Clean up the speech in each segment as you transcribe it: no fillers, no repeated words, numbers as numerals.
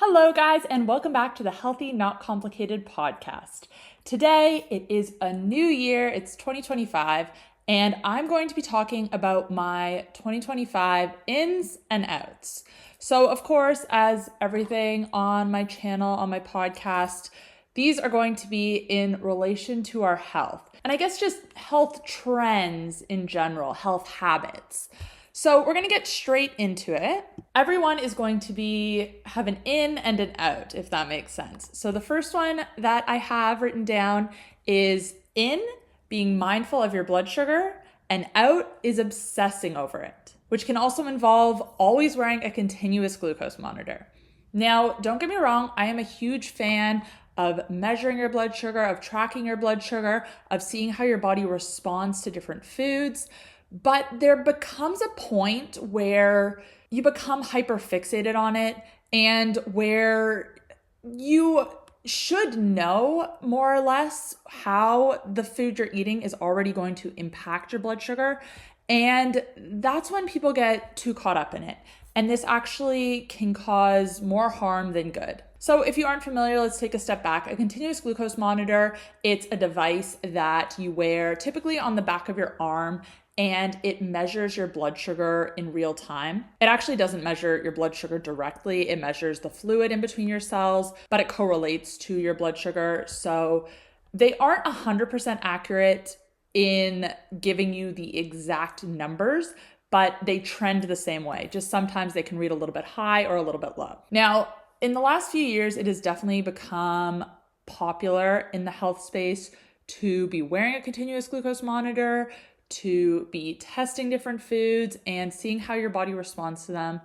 Hello, guys, and welcome back to the Healthy Not Complicated podcast. Today, it is a new year, it's 2025, and I'm going to be talking about my 2025 ins and outs. So, of course, as everything on my channel, on my podcast, these are going to be in relation to our health. And I guess just health trends in general, health habits. So we're going to get straight into it. Everyone is going to have an in and an out, if that makes sense. So the first one that I have written down is in, being mindful of your blood sugar, and out is obsessing over it, which can also involve always wearing a continuous glucose monitor. Now, don't get me wrong, I am a huge fan of measuring your blood sugar, of tracking your blood sugar, of seeing how your body responds to different foods. But there becomes a point where you become hyperfixated on it and where you should know more or less how the food you're eating is already going to impact your blood sugar. And that's when people get too caught up in it. And this actually can cause more harm than good. So if you aren't familiar, let's take a step back. A continuous glucose monitor, it's a device that you wear typically on the back of your arm, and it measures your blood sugar in real time. It actually doesn't measure your blood sugar directly. It measures the fluid in between your cells, but it correlates to your blood sugar. So they aren't 100% accurate in giving you the exact numbers, but they trend the same way. Just sometimes they can read a little bit high or a little bit low. Now, in the last few years, it has definitely become popular in the health space to be wearing a continuous glucose monitor, to be testing different foods and seeing how your body responds to them.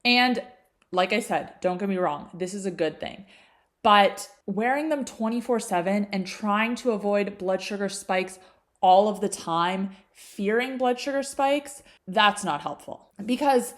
And like I said, don't get me wrong, this is a good thing. But wearing them 24/7 and trying to avoid blood sugar spikes all of the time, fearing blood sugar spikes, that's not helpful. Because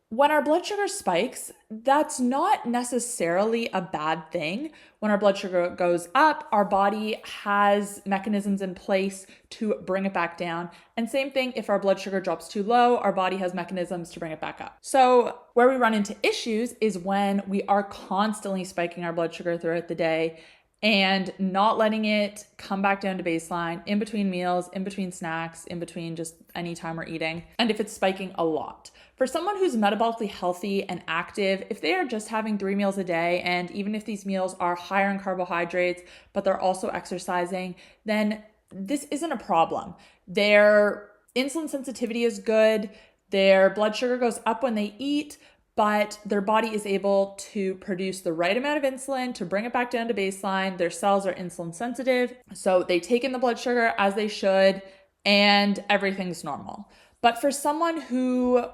when our blood sugar spikes, that's not necessarily a bad thing. When our blood sugar goes up, our body has mechanisms in place to bring it back down. And same thing, if our blood sugar drops too low, our body has mechanisms to bring it back up. So where we run into issues is when we are constantly spiking our blood sugar throughout the day and not letting it come back down to baseline in between meals, in between snacks, in between just any time we're eating, and if it's spiking a lot. For someone who's metabolically healthy and active, if they are just having 3 meals a day, and even if these meals are higher in carbohydrates, but they're also exercising, then this isn't a problem. Their insulin sensitivity is good, their blood sugar goes up when they eat, but their body is able to produce the right amount of insulin to bring it back down to baseline. Their cells are insulin sensitive, so they take in the blood sugar as they should, and everything's normal. But for someone who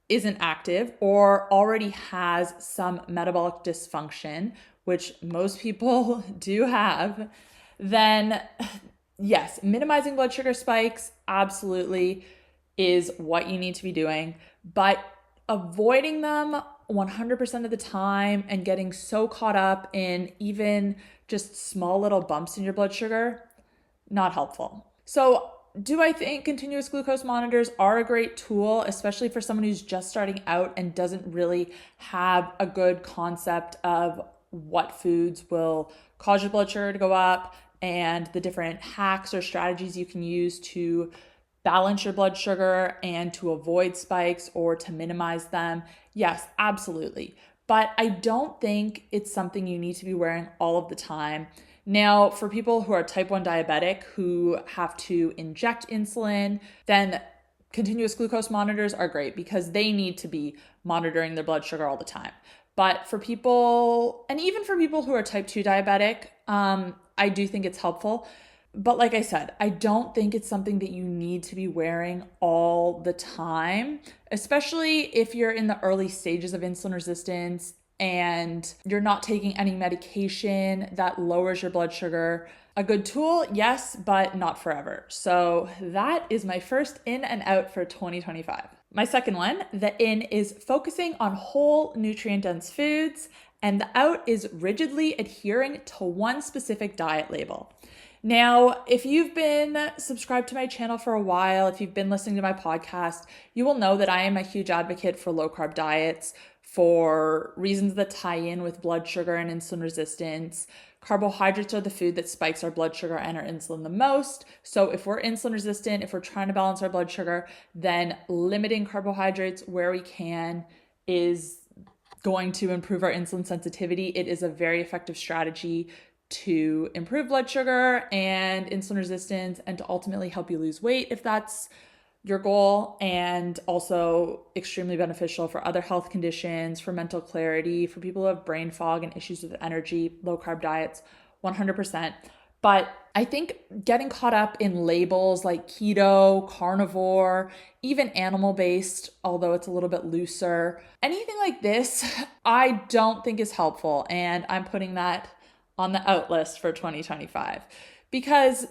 isn't active or already has some metabolic dysfunction, which most people do have, then yes, minimizing blood sugar spikes absolutely is what you need to be doing, but avoiding them 100% of the time and getting so caught up in even just small little bumps in your blood sugar, not helpful. So do I think continuous glucose monitors are a great tool, especially for someone who's just starting out and doesn't really have a good concept of what foods will cause your blood sugar to go up and the different hacks or strategies you can use to balance your blood sugar and to avoid spikes or to minimize them? Yes, absolutely. But I don't think it's something you need to be wearing all of the time. Now, for people who are type 1 diabetic who have to inject insulin, then continuous glucose monitors are great because they need to be monitoring their blood sugar all the time. But for people, and even for people who are type 2 diabetic, I do think it's helpful. But like I said, I don't think it's something that you need to be wearing all the time, especially if you're in the early stages of insulin resistance and you're not taking any medication that lowers your blood sugar. A good tool, yes, but not forever. So that is my first in and out for 2025. My second one, the in, is focusing on whole nutrient-dense foods, and the out is rigidly adhering to one specific diet label. Now, if you've been subscribed to my channel for a while, if you've been listening to my podcast, you will know that I am a huge advocate for low-carb diets for reasons that tie in with blood sugar and insulin resistance. Carbohydrates are the food that spikes our blood sugar and our insulin the most. So if we're insulin resistant, if we're trying to balance our blood sugar, then limiting carbohydrates where we can is going to improve our insulin sensitivity. It is a very effective strategy to improve blood sugar and insulin resistance and to ultimately help you lose weight if that's your goal, and also extremely beneficial for other health conditions, for mental clarity, for people who have brain fog and issues with energy, low carb diets, 100%. But I think getting caught up in labels like keto, carnivore, even animal-based, although it's a little bit looser, anything like this, I don't think is helpful. And I'm putting that on the out list for 2025 because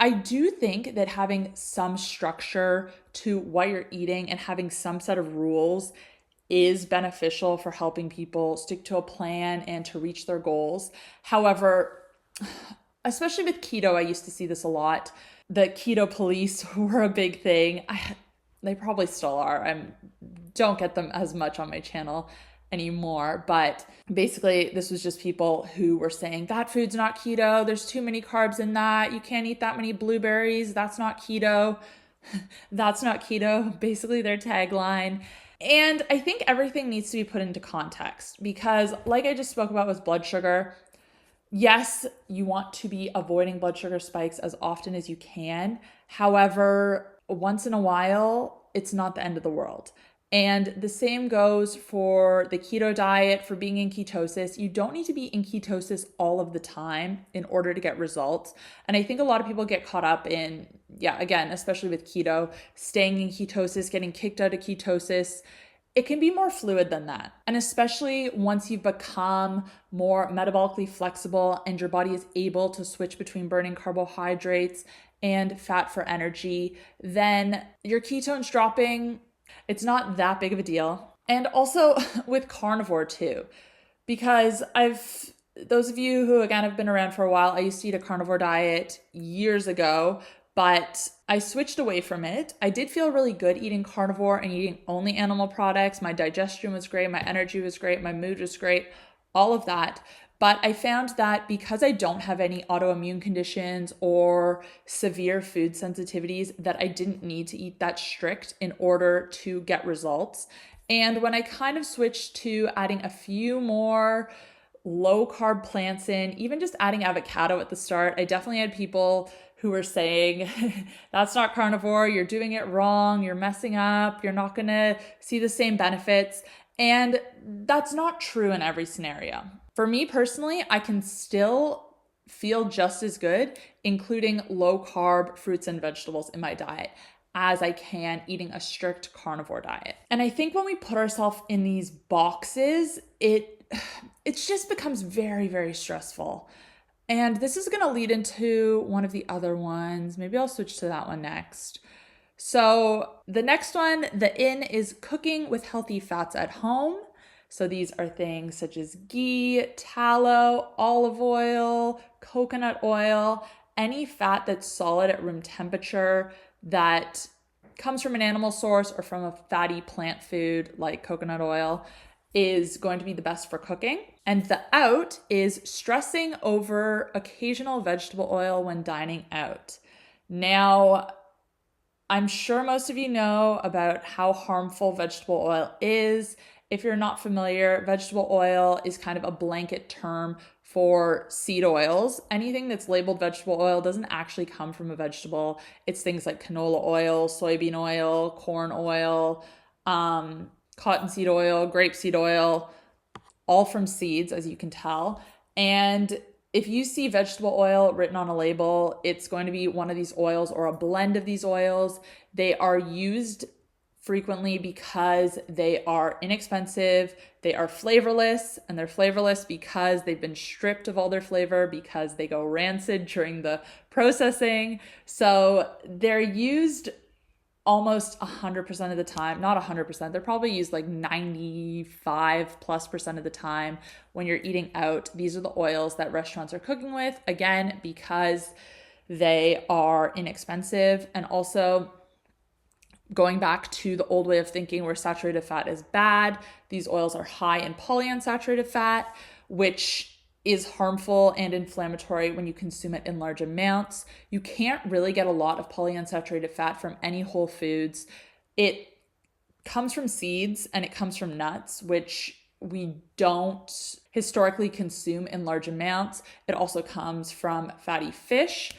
I do think that having some structure to what you're eating and having some set of rules is beneficial for helping people stick to a plan and to reach their goals. However, especially with keto, I used to see this a lot. The keto police were a big thing. They probably still are. I don't get them as much on my channel anymore, but basically this was just people who were saying that food's not keto, there's too many carbs in that, you can't eat that many blueberries, that's not keto. That's not keto, basically their tagline. And I think everything needs to be put into context because, like I just spoke about with blood sugar, yes, you want to be avoiding blood sugar spikes as often as you can. However, once in a while, it's not the end of the world. And the same goes for the keto diet, for being in ketosis. You don't need to be in ketosis all of the time in order to get results. And I think a lot of people get caught up in, again, especially with keto, staying in ketosis, getting kicked out of ketosis. It can be more fluid than that. And especially once you've become more metabolically flexible and your body is able to switch between burning carbohydrates and fat for energy, then your ketones dropping, it's not that big of a deal. And also with carnivore too, because those of you who again have been around for a while, I used to eat a carnivore diet years ago, but I switched away from it. I did feel really good eating carnivore and eating only animal products. My digestion was great, my energy was great, my mood was great, all of that. But I found that because I don't have any autoimmune conditions or severe food sensitivities, that I didn't need to eat that strict in order to get results. And when I kind of switched to adding a few more low carb plants in, even just adding avocado at the start, I definitely had people who were saying, that's not carnivore, you're doing it wrong, you're messing up, you're not gonna see the same benefits. And that's not true in every scenario. For me personally, I can still feel just as good, including low carb fruits and vegetables in my diet, as I can eating a strict carnivore diet. And I think when we put ourselves in these boxes, it just becomes very, very stressful. And this is going to lead into one of the other ones. Maybe I'll switch to that one next. So the next one, the in, is cooking with healthy fats at home. So these are things such as ghee, tallow, olive oil, coconut oil, any fat that's solid at room temperature that comes from an animal source or from a fatty plant food like coconut oil is going to be the best for cooking. And the out is stressing over occasional vegetable oil when dining out. Now, I'm sure most of you know about how harmful vegetable oil is. If you're not familiar, vegetable oil is kind of a blanket term for seed oils. Anything that's labeled vegetable oil doesn't actually come from a vegetable. It's things like canola oil, soybean oil, corn oil, cottonseed oil, grapeseed oil, all from seeds, as you can tell. And if you see vegetable oil written on a label, it's going to be one of these oils or a blend of these oils. They are used frequently because they are inexpensive, they are flavorless, and they're flavorless because they've been stripped of all their flavor because they go rancid during the processing. So they're used almost 100% of the time, not 100%, they're probably used like 95+% of the time when you're eating out. These are the oils that restaurants are cooking with, again, because they are inexpensive. And also, going back to the old way of thinking where saturated fat is bad. These oils are high in polyunsaturated fat, which is harmful and inflammatory when you consume it in large amounts. You can't really get a lot of polyunsaturated fat from any whole foods. It comes from seeds and it comes from nuts, which we don't historically consume in large amounts. It also comes from fatty fish.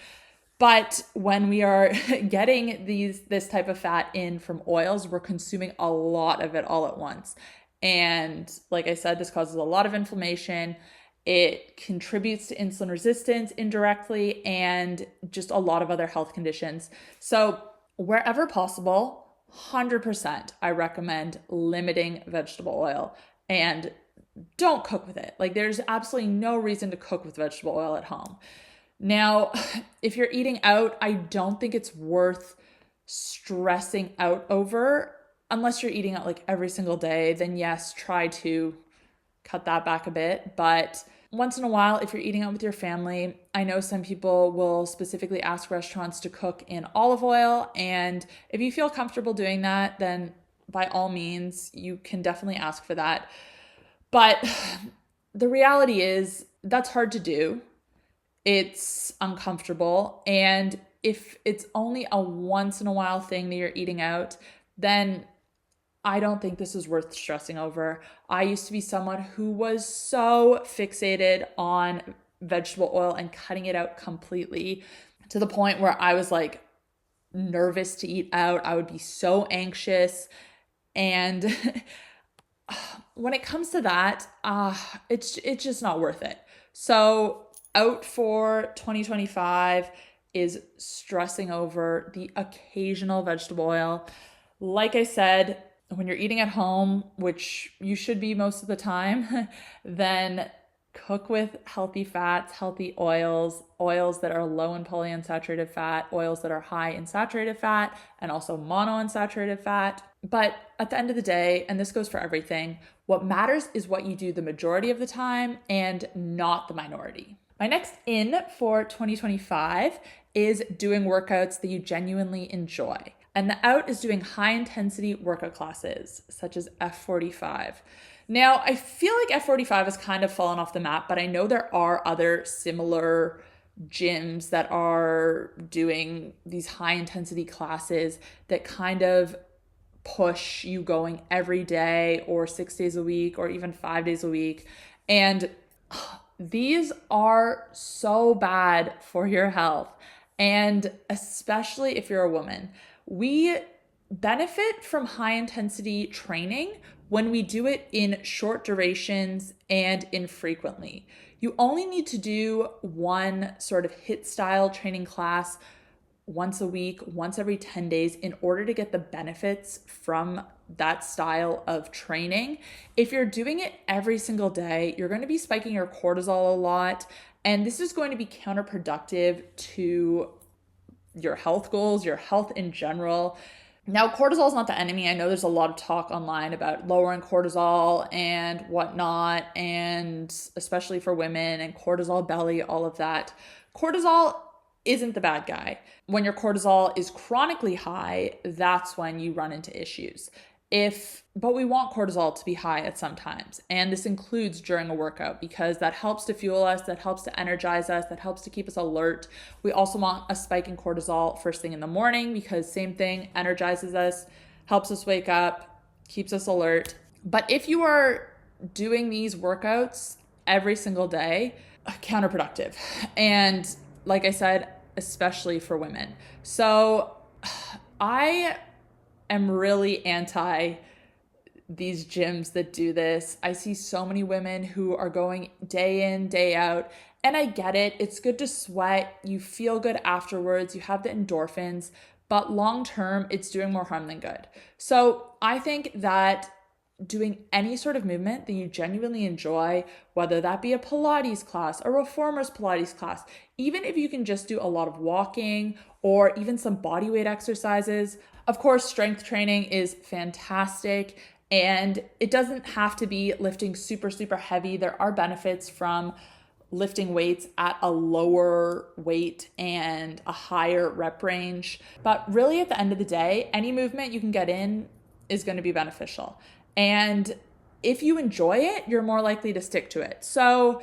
But when we are getting this type of fat in from oils, we're consuming a lot of it all at once. And like I said, this causes a lot of inflammation. It contributes to insulin resistance indirectly and just a lot of other health conditions. So wherever possible, 100%, I recommend limiting vegetable oil and don't cook with it. Like there's absolutely no reason to cook with vegetable oil at home. Now, if you're eating out, I don't think it's worth stressing out over unless you're eating out like every single day. Then yes, try to cut that back a bit. But once in a while, if you're eating out with your family, I know some people will specifically ask restaurants to cook in olive oil. And if you feel comfortable doing that, then by all means, you can definitely ask for that. But the reality is that's hard to do. It's uncomfortable. And if it's only a once in a while thing that you're eating out, then I don't think this is worth stressing over. I used to be someone who was so fixated on vegetable oil and cutting it out completely to the point where I was like nervous to eat out. I would be so anxious. And when it comes to that, it's just not worth it. So out for 2025 is stressing over the occasional vegetable oil. Like I said, when you're eating at home, which you should be most of the time, then cook with healthy fats, healthy oils that are low in polyunsaturated fat, oils that are high in saturated fat, and also monounsaturated fat. But at the end of the day, and this goes for everything, what matters is what you do the majority of the time and not the minority. My next in for 2025 is doing workouts that you genuinely enjoy. And the out is doing high intensity workout classes, such as F45. Now, I feel like F45 has kind of fallen off the map, but I know there are other similar gyms that are doing these high intensity classes that kind of push you going every day or 6 days a week or even 5 days a week. And these are so bad for your health. And especially if you're a woman, we benefit from high intensity training when we do it in short durations and infrequently. You only need to do one sort of HIIT style training class once a week, once every 10 days in order to get the benefits from that style of training. If you're doing it every single day, you're going to be spiking your cortisol a lot, and this is going to be counterproductive to your health goals, your health in general. Now, cortisol is not the enemy. I know there's a lot of talk online about lowering cortisol and whatnot, and especially for women and cortisol belly, all of that. Cortisol isn't the bad guy. When your cortisol is chronically high, that's when you run into issues. But we want cortisol to be high at some times. And this includes during a workout because that helps to fuel us, that helps to energize us, that helps to keep us alert. We also want a spike in cortisol first thing in the morning because same thing, energizes us, helps us wake up, keeps us alert. But if you are doing these workouts every single day, counterproductive. And like I said, especially for women. So I am really anti these gyms that do this. I see so many women who are going day in, day out, and I get it. It's good to sweat. You feel good afterwards. You have the endorphins, but long term, it's doing more harm than good. So I think that doing any sort of movement that you genuinely enjoy, whether that be a Pilates class, a reformer's Pilates class, even if you can just do a lot of walking or even some body weight exercises. Of course, strength training is fantastic and it doesn't have to be lifting super, super heavy. There are benefits from lifting weights at a lower weight and a higher rep range. But really at the end of the day, any movement you can get in is going to be beneficial. And if you enjoy it, you're more likely to stick to it. So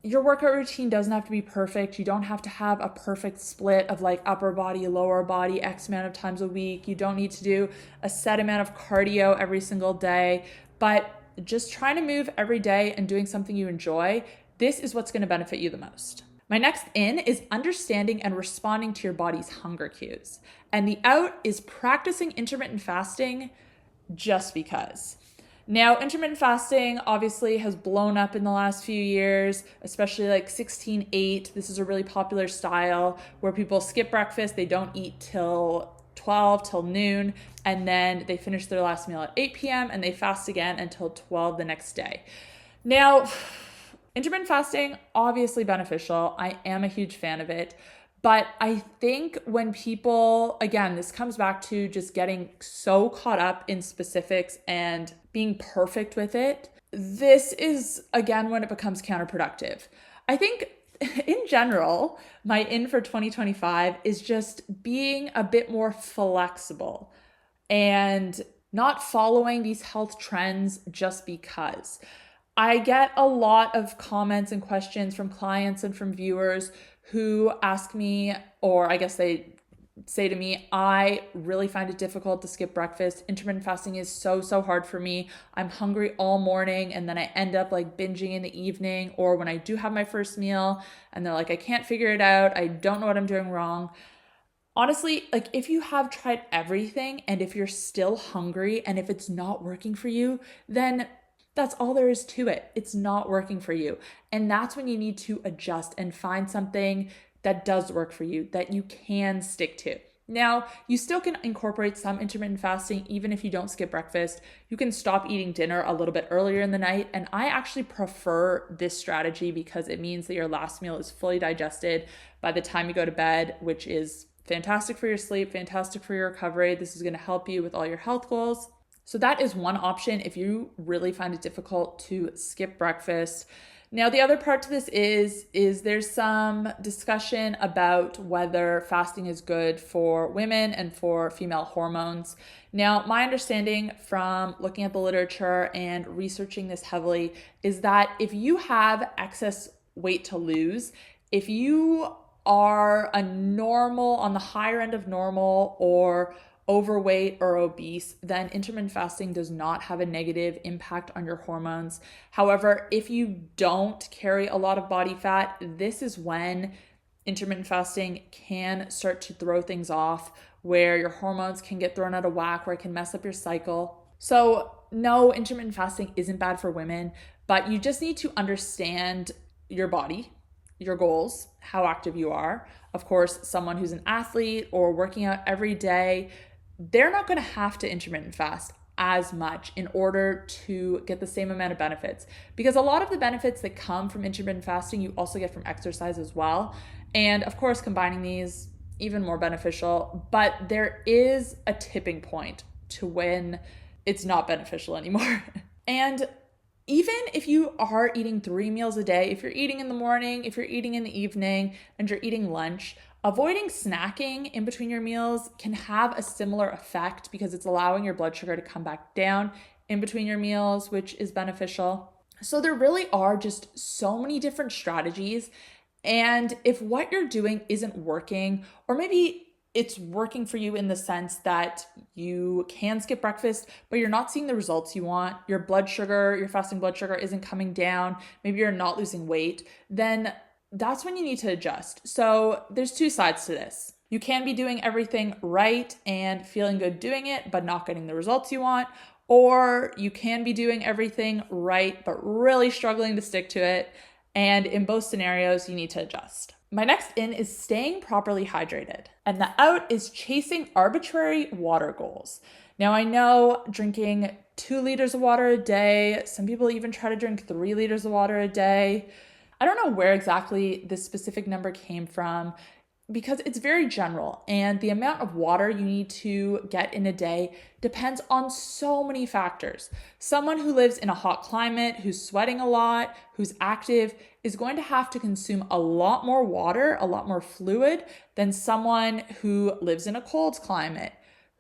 your workout routine doesn't have to be perfect. You don't have to have a perfect split of like upper body, lower body, X amount of times a week. You don't need to do a set amount of cardio every single day, but just trying to move every day and doing something you enjoy, this is what's going to benefit you the most. My next in is understanding and responding to your body's hunger cues. And the out is practicing intermittent fasting just because. Now, intermittent fasting obviously has blown up in the last few years, especially like 16-8. This is a really popular style where people skip breakfast, they don't eat till 12, till noon, and then they finish their last meal at 8 p.m. and they fast again until 12 the next day. Now, intermittent fasting, obviously beneficial. I am a huge fan of it. But I think when people, again, this comes back to just getting so caught up in specifics and being perfect with it, this is, again, when it becomes counterproductive. I think in general, my in for 2025 is just being a bit more flexible and not following these health trends just because. I get a lot of comments and questions from clients and from viewers who ask me, or I guess they say to me, I really find it difficult to skip breakfast. Intermittent fasting is so hard for me. I'm hungry all morning and then I end up like binging in the evening or when I do have my first meal and they're like, I can't figure it out. I don't know what I'm doing wrong. Honestly, like if you have tried everything and if you're still hungry and if it's not working for you, then that's all there is to it. It's not working for you. And that's when you need to adjust and find something that does work for you, that you can stick to. Now, you still can incorporate some intermittent fasting even if you don't skip breakfast. You can stop eating dinner a little bit earlier in the night. And I actually prefer this strategy because it means that your last meal is fully digested by the time you go to bed, which is fantastic for your sleep, fantastic for your recovery. This is going to help you with all your health goals. So that is one option if you really find it difficult to skip breakfast. Now, the other part to this is there's some discussion about whether fasting is good for women and for female hormones. Now, my understanding from looking at the literature and researching this heavily is that if you have excess weight to lose, if you are a normal, on the higher end of normal or overweight or obese, then intermittent fasting does not have a negative impact on your hormones. However, if you don't carry a lot of body fat, this is when intermittent fasting can start to throw things off, where your hormones can get thrown out of whack, where it can mess up your cycle. So no, intermittent fasting isn't bad for women, but you just need to understand your body, your goals, how active you are. Of course, someone who's an athlete or working out every day, they're not going to have to intermittent fast as much in order to get the same amount of benefits, because a lot of the benefits that come from intermittent fasting you also get from exercise as well. And of course, combining these, even more beneficial, but there is a tipping point to when it's not beneficial anymore. And even if you are eating 3 meals a day, if you're eating in the morning, if you're eating in the evening, and you're eating lunch, avoiding snacking in between your meals can have a similar effect because it's allowing your blood sugar to come back down in between your meals, which is beneficial. So there really are just so many different strategies. And if what you're doing isn't working, or maybe it's working for you in the sense that you can skip breakfast, but you're not seeing the results you want, your blood sugar, your fasting blood sugar isn't coming down, maybe you're not losing weight, then that's when you need to adjust. So there's two sides to this. You can be doing everything right and feeling good doing it, but not getting the results you want. Or you can be doing everything right, but really struggling to stick to it. And in both scenarios, you need to adjust. My next in is staying properly hydrated. And the out is chasing arbitrary water goals. Now, I know drinking 2 liters of water a day, some people even try to drink 3 liters of water a day. I don't know where exactly this specific number came from. because it's very general, and the amount of water you need to get in a day depends on so many factors. Someone who lives in a hot climate, who's sweating a lot, who's active, is going to have to consume a lot more water, a lot more fluid than someone who lives in a cold climate,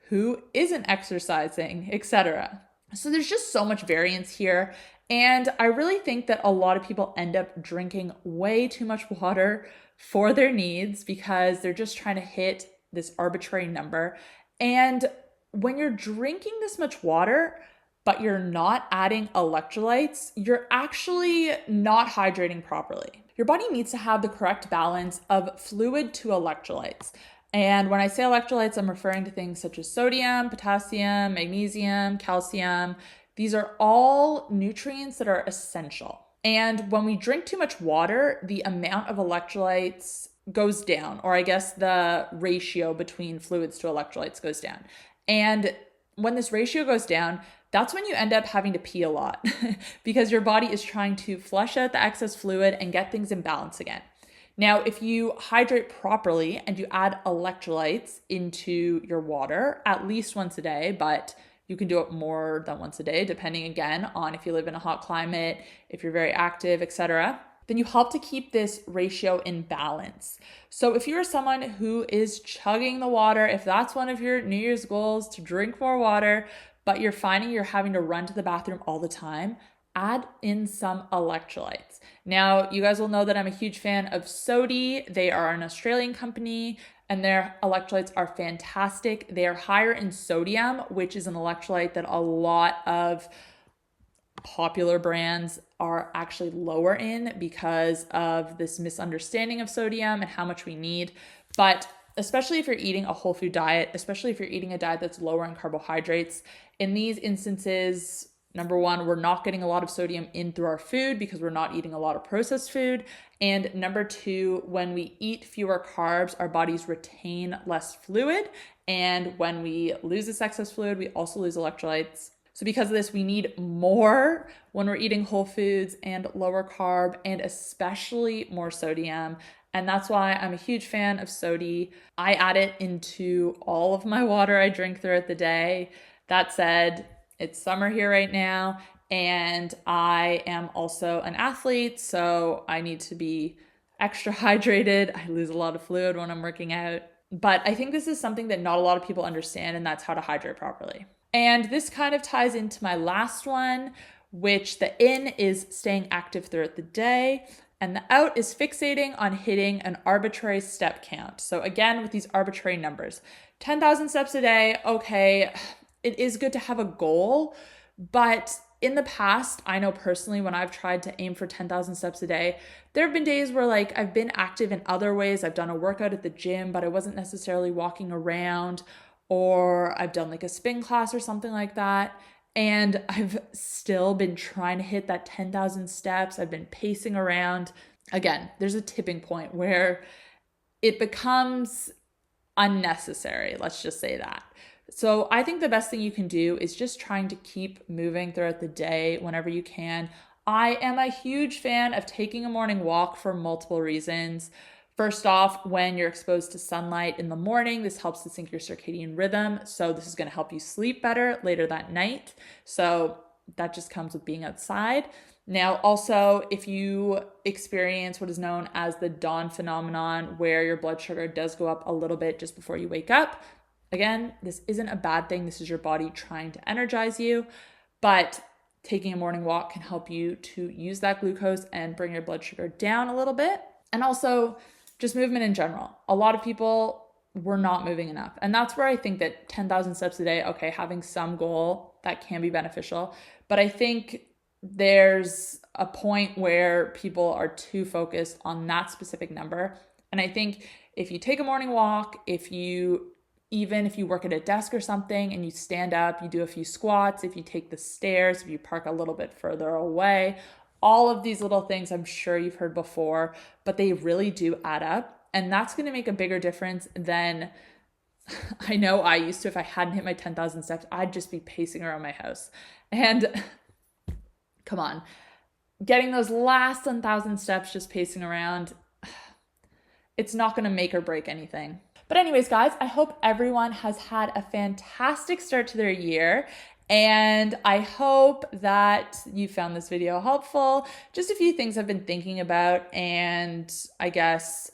who isn't exercising, etc. So there's just so much variance here. And I really think that a lot of people end up drinking way too much water for their needs because they're just trying to hit this arbitrary number. And when you're drinking this much water, but you're not adding electrolytes, you're actually not hydrating properly. Your body needs to have the correct balance of fluid to electrolytes. And when I say electrolytes, I'm referring to things such as sodium, potassium, magnesium, calcium. These are all nutrients that are essential. And when we drink too much water, the amount of electrolytes goes down, or I guess the ratio between fluids to electrolytes goes down. And when this ratio goes down, that's when you end up having to pee a lot because your body is trying to flush out the excess fluid and get things in balance again. Now, if you hydrate properly and you add electrolytes into your water at least once a day, but you can do it more than once a day, depending again on if you live in a hot climate, if you're very active, etc., then you help to keep this ratio in balance. So if you're someone who is chugging the water, if that's one of your New Year's goals to drink more water, but you're finding you're having to run to the bathroom all the time, add in some electrolytes. Now, you guys will know that I'm a huge fan of Sodi. They are an Australian company and their electrolytes are fantastic. They are higher in sodium, which is an electrolyte that a lot of popular brands are actually lower in because of this misunderstanding of sodium and how much we need. But especially if you're eating a whole food diet, especially if you're eating a diet that's lower in carbohydrates, in these instances, number one, we're not getting a lot of sodium in through our food because we're not eating a lot of processed food. And number two, when we eat fewer carbs, our bodies retain less fluid. And when we lose this excess fluid, we also lose electrolytes. So because of this, we need more when we're eating whole foods and lower carb, and especially more sodium. And that's why I'm a huge fan of Sodi. I add it into all of my water I drink throughout the day. That said, it's summer here right now, and I am also an athlete, so I need to be extra hydrated. I lose a lot of fluid when I'm working out. But I think this is something that not a lot of people understand, and that's how to hydrate properly. And this kind of ties into my last one, which the in is staying active throughout the day, and the out is fixating on hitting an arbitrary step count. So again, with these arbitrary numbers, 10,000 steps a day, okay, it is good to have a goal, but in the past, I know personally when I've tried to aim for 10,000 steps a day, there have been days where I've been active in other ways. I've done a workout at the gym, but I wasn't necessarily walking around, or I've done a spin class or something like that. And I've still been trying to hit that 10,000 steps. I've been pacing around. Again, there's a tipping point where it becomes unnecessary. Let's just say that. So I think the best thing you can do is just trying to keep moving throughout the day whenever you can. I am a huge fan of taking a morning walk for multiple reasons. First off, when you're exposed to sunlight in the morning, this helps to sync your circadian rhythm. So this is going to help you sleep better later that night. So that just comes with being outside. Now, also, if you experience what is known as the dawn phenomenon, where your blood sugar does go up a little bit just before you wake up, again, this isn't a bad thing. This is your body trying to energize you, but taking a morning walk can help you to use that glucose and bring your blood sugar down a little bit. And also just movement in general. A lot of people were not moving enough. And that's where I think that 10,000 steps a day, okay, having some goal that can be beneficial. But I think there's a point where people are too focused on that specific number. And I think if you take a morning walk, even if you work at a desk or something and you stand up, you do a few squats, if you take the stairs, if you park a little bit further away, all of these little things I'm sure you've heard before, but they really do add up. And that's going to make a bigger difference than I know I used to. If I hadn't hit my 10,000 steps, I'd just be pacing around my house. And come on, getting those last 1,000 steps just pacing around, it's not going to make or break anything. But anyways, guys, I hope everyone has had a fantastic start to their year. And I hope that you found this video helpful. Just a few things I've been thinking about. And I guess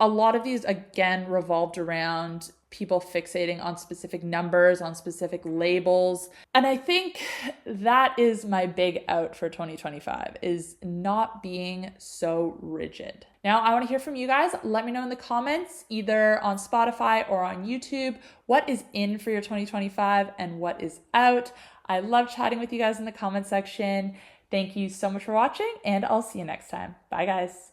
a lot of these, again, revolved around people fixating on specific numbers, on specific labels. And I think that is my big out for 2025, is not being so rigid. Now, I want to hear from you guys. Let me know in the comments, either on Spotify or on YouTube, what is in for your 2025 and what is out. I love chatting with you guys in the comment section. Thank you so much for watching, and I'll see you next time. Bye, guys.